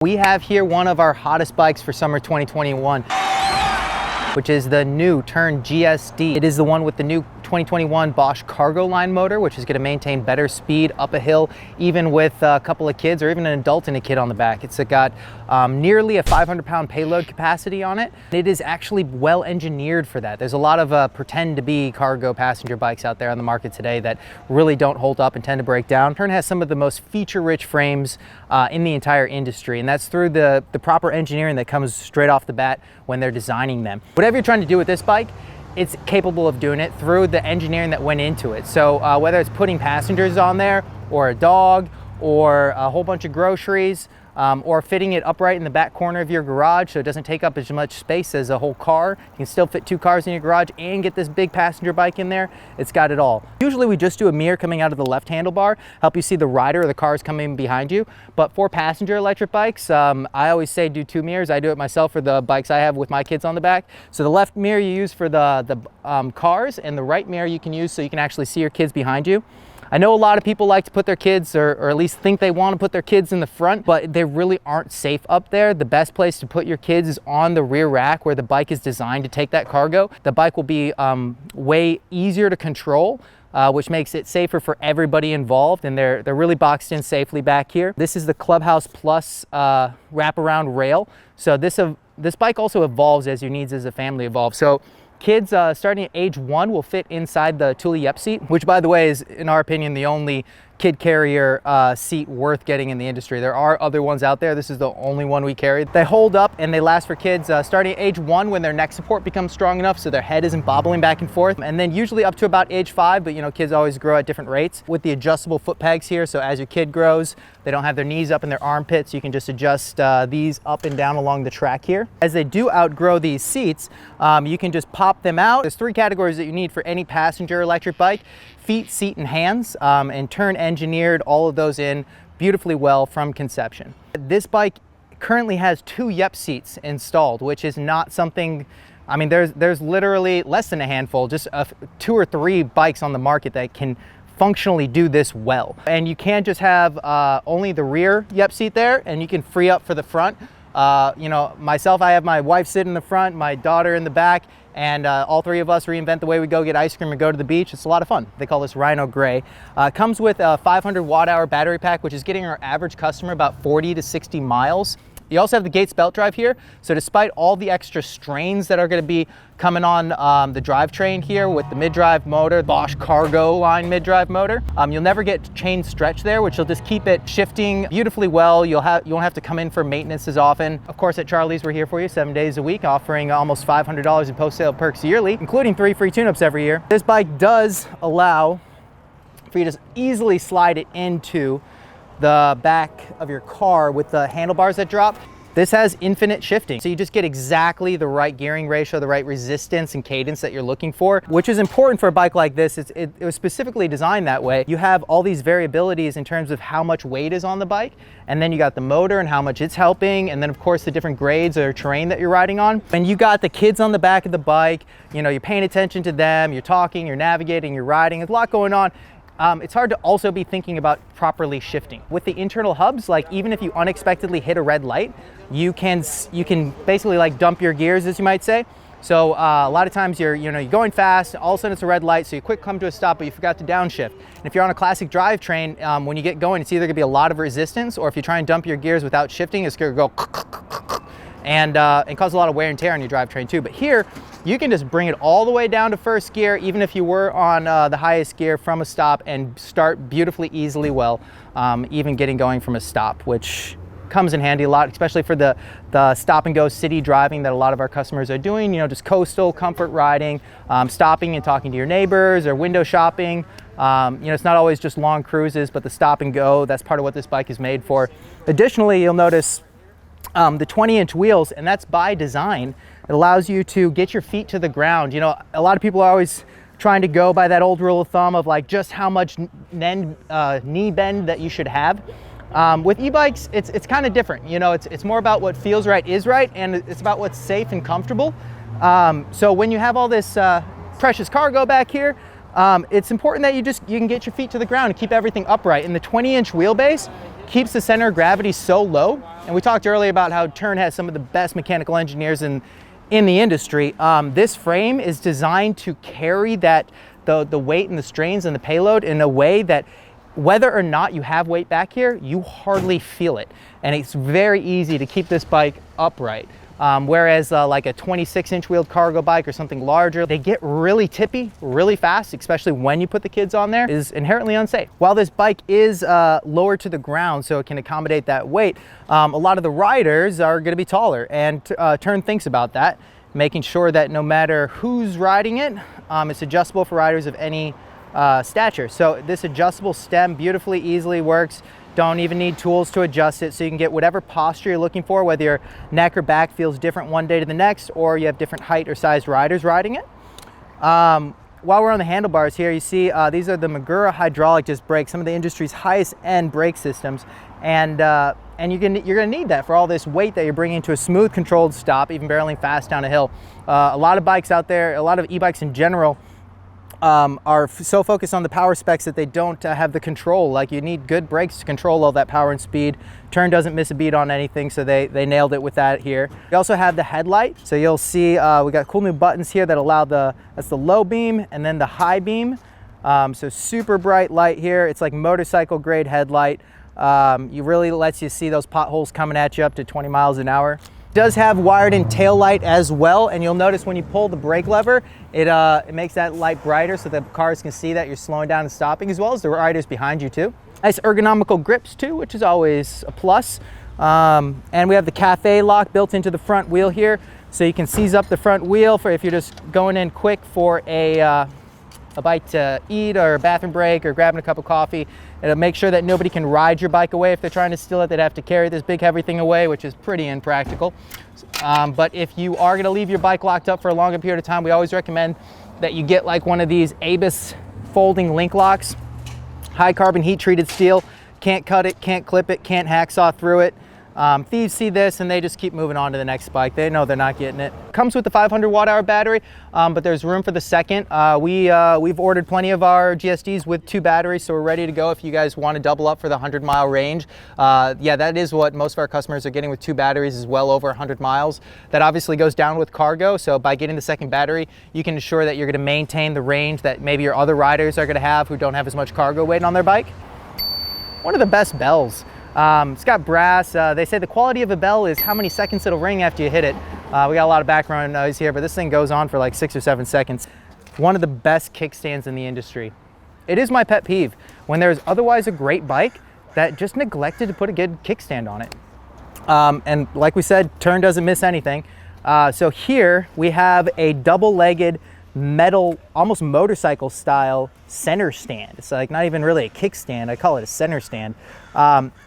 We have here one of our hottest bikes for summer 2021, which is the new Tern GSD. It is the one with the new 2021 Bosch Cargo line motor, which is going to maintain better speed up a hill, even with a couple of kids or even an adult and a kid on the back. It's got nearly a 500-pound payload capacity on it. It is actually well engineered for that. There's a lot of pretend to be cargo passenger bikes out there on the market today that really don't hold up and tend to break down. Tern has some of the most feature-rich frames in the entire industry, and that's through the proper engineering that comes straight off the bat when they're designing them. Whatever you're trying to do with this bike, it's capable of doing it through the engineering that went into it. So whether it's putting passengers on there or a dog or a whole bunch of groceries, or fitting it upright in the back corner of your garage so it doesn't take up as much space as a whole car. You can still fit 2 cars in your garage and get this big passenger bike in there. It's got it all. Usually we just do a mirror coming out of the left handlebar, help you see the rider or the cars coming behind you. But for passenger electric bikes, I always say do 2 mirrors. I do it myself for the bikes I have with my kids on the back. So the left mirror you use for the cars, and the right mirror you can use so you can actually see your kids behind you. I know a lot of people like to put their kids, or at least think they want to put their kids in the front, but they really aren't safe up there. The best place to put your kids is on the rear rack where the bike is designed to take that cargo. The bike will be way easier to control, which makes it safer for everybody involved, and they're really boxed in safely back here. This is the Clubhouse Plus wraparound rail. So this bike also evolves as your needs as a family evolve. So kids starting at age 1 will fit inside the Thule Yep seat, which by the way is, in our opinion, the only kid carrier seat worth getting in the industry. There are other ones out there. This is the only one we carry. They hold up and they last for kids starting at age 1 when their neck support becomes strong enough so their head isn't bobbling back and forth, and then usually up to about age 5, but you know, kids always grow at different rates. With the adjustable foot pegs here, so as your kid grows, they don't have their knees up in their armpits. You can just adjust these up and down along the track here. As they do outgrow these seats, you can just pop them out. There's 3 categories that you need for any passenger electric bike: feet, seat, and hands, and Tern engineered all of those in beautifully well from conception. This bike currently has 2 Yep seats installed, which is not something, I mean, there's literally less than a handful, just 2 or 3 bikes on the market that can functionally do this well. And you can't just have only the rear Yep seat there, and you can free up for the front. You know, myself, I have my wife sitting in the front, my daughter in the back, and all 3 of us reinvent the way we go get ice cream and go to the beach. It's a lot of fun. They call this Rhino Gray. Comes with a 500 watt-hour battery pack, which is getting our average customer about 40 to 60 miles. You also have the Gates belt drive here. So despite all the extra strains that are going to be coming on the drivetrain here with the mid-drive motor, Bosch Cargo line mid-drive motor, you'll never get chain stretch there, which will just keep it shifting beautifully well. You won't have to come in for maintenance as often. Of course, at Charlie's, we're here for you 7 days a week, offering almost $500 in post-sale perks yearly, including 3 free tune-ups every year. This bike does allow for you to easily slide it into the back of your car with the handlebars that drop. This has infinite shifting, so you just get exactly the right gearing ratio, the right resistance and cadence that you're looking for, which is important for a bike like this. It was specifically designed that way. You have all these variabilities in terms of how much weight is on the bike, and then you got the motor and how much it's helping, and then of course the different grades or terrain that you're riding on. And you got the kids on the back of the bike, you know, you're paying attention to them, you're talking, you're navigating, you're riding, there's a lot going on. It's hard to also be thinking about properly shifting. With the internal hubs, like even if you unexpectedly hit a red light, you can basically like dump your gears, as you might say. So a lot of times you're going fast, all of a sudden it's a red light, so you quick come to a stop, but you forgot to downshift. And if you're on a classic drivetrain, when you get going, it's either gonna be a lot of resistance, or if you try and dump your gears without shifting, it's gonna go and cause a lot of wear and tear on your drivetrain too. But here, you can just bring it all the way down to first gear, even if you were on the highest gear from a stop, and start beautifully, easily well, even getting going from a stop, which comes in handy a lot, especially for the stop and go city driving that a lot of our customers are doing, you know, just coastal comfort riding, stopping and talking to your neighbors, or window shopping. You know, it's not always just long cruises, but the stop and go, that's part of what this bike is made for. Additionally, you'll notice the 20-inch wheels, and that's by design. It allows you to get your feet to the ground. You know, a lot of people are always trying to go by that old rule of thumb of like just how much knee bend that you should have. With e-bikes, it's kind of different. You know, it's more about what feels right is right, and it's about what's safe and comfortable. So when you have all this precious cargo back here, it's important that you can get your feet to the ground and keep everything upright. And the 20-inch wheelbase keeps the center of gravity so low. And we talked earlier about how Tern has some of the best mechanical engineers in the industry. This frame is designed to carry the weight and the strains and the payload in a way that whether or not you have weight back here, you hardly feel it. And it's very easy to keep this bike upright. Whereas like a 26-inch wheeled cargo bike or something larger, they get really tippy really fast, especially when you put the kids on there, is inherently unsafe. While this bike is lower to the ground so it can accommodate that weight, a lot of the riders are going to be taller, and Tern thinks about that, making sure that no matter who's riding it, it's adjustable for riders of any stature. So this adjustable stem beautifully, easily works. Don't even need tools to adjust it, so you can get whatever posture you're looking for, whether your neck or back feels different one day to the next, or you have different height or sized riders riding it. While we're on the handlebars here, you see these are the Magura hydraulic disc brakes, some of the industry's highest end brake systems, and you're gonna need that for all this weight that you're bringing to a smooth controlled stop, even barreling fast down a hill. A lot of bikes out there, a lot of e-bikes in general, are so focused on the power specs that they don't have the control. Like, you need good brakes to control all that power and speed. Tern doesn't miss a beat on anything, so they nailed it with that here. We also have the headlight, so you'll see we got cool new buttons here that allow that's the low beam and then the high beam. So super bright light here. It's like motorcycle grade headlight. You really lets you see those potholes coming at you up to 20 miles an hour. Does have wired in tail light as well, and you'll notice when you pull the brake lever, it makes that light brighter so that cars can see that you're slowing down and stopping, as well as the riders behind you too. Nice ergonomical grips too, which is always a plus. And we have the cafe lock built into the front wheel here, so you can seize up the front wheel for if you're just going in quick for a bite to eat or a bathroom break or grabbing a cup of coffee. It'll make sure that nobody can ride your bike away. If they're trying to steal it, they'd have to carry this big heavy thing away, which is pretty impractical. But if you are gonna leave your bike locked up for a longer period of time, we always recommend that you get like one of these Abus folding link locks. High carbon heat treated steel, can't cut it, can't clip it, can't hacksaw through it. Thieves see this and they just keep moving on to the next bike. They know they're not getting it. Comes with the 500 watt-hour battery, but there's room for the second. We've ordered plenty of our GSDs with 2 batteries, so we're ready to go if you guys want to double up for the 100-mile range. Yeah, that is what most of our customers are getting with 2 batteries, is well over 100 miles. That obviously goes down with cargo, so by getting the second battery, you can ensure that you're going to maintain the range that maybe your other riders are going to have who don't have as much cargo weight on their bike. One of the best bells. It's got brass. They say the quality of a bell is how many seconds it'll ring after you hit it. We got a lot of background noise here, but this thing goes on for like 6 or 7 seconds. One of the best kickstands in the industry. It is my pet peeve when there's otherwise a great bike that just neglected to put a good kickstand on it. And like we said, Tern doesn't miss anything. So here we have a double-legged metal, almost motorcycle style center stand. It's like not even really a kickstand, I call it a center stand.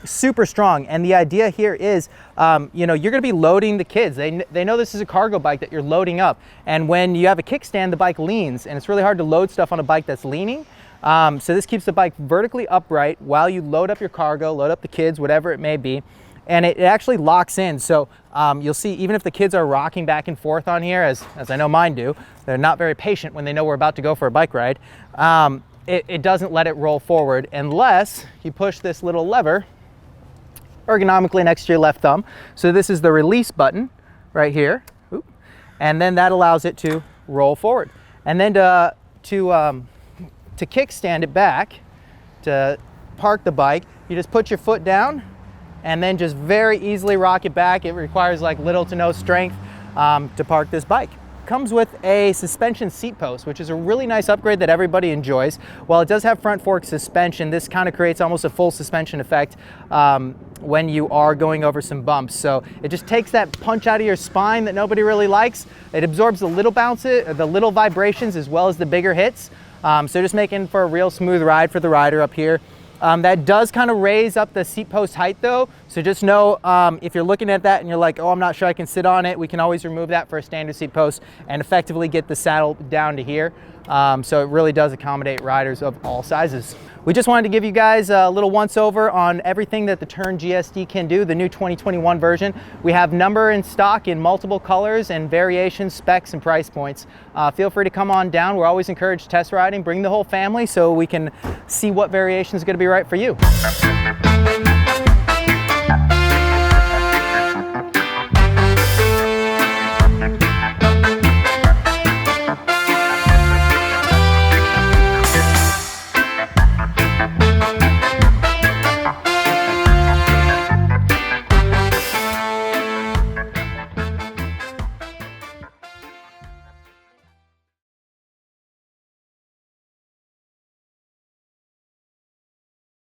Super strong, and the idea here is you know, you're going to be loading the kids. They know this is a cargo bike that you're loading up, and when you have a kickstand, the bike leans, and it's really hard to load stuff on a bike that's leaning. So this keeps the bike vertically upright while you load up your cargo, load up the kids, whatever it may be. And it actually locks in, so you'll see even if the kids are rocking back and forth on here, as I know mine do, they're not very patient when they know we're about to go for a bike ride, it doesn't let it roll forward unless you push this little lever ergonomically next to your left thumb. So this is the release button right here, and then that allows it to roll forward. And then to kickstand it back, to park the bike, you just put your foot down and then just very easily rock it back. It requires like little to no strength to park this bike. Comes with a suspension seat post, which is a really nice upgrade that everybody enjoys. While it does have front fork suspension, this kind of creates almost a full suspension effect when you are going over some bumps. So it just takes that punch out of your spine that nobody really likes. It absorbs the little bounces, the little vibrations, as well as the bigger hits. So just making for a real smooth ride for the rider up here. That does kind of raise up the seat post height though, so just know if you're looking at that and you're like, oh, I'm not sure I can sit on it, we can always remove that for a standard seat post and effectively get the saddle down to here. So it really does accommodate riders of all sizes. We just wanted to give you guys a little once over on everything that the Tern GSD can do, the new 2021 version. We have number in stock in multiple colors and variations, specs, and price points. Feel free to come on down. We're always encouraged test riding. Bring the whole family so we can see what variation is going to be right for you.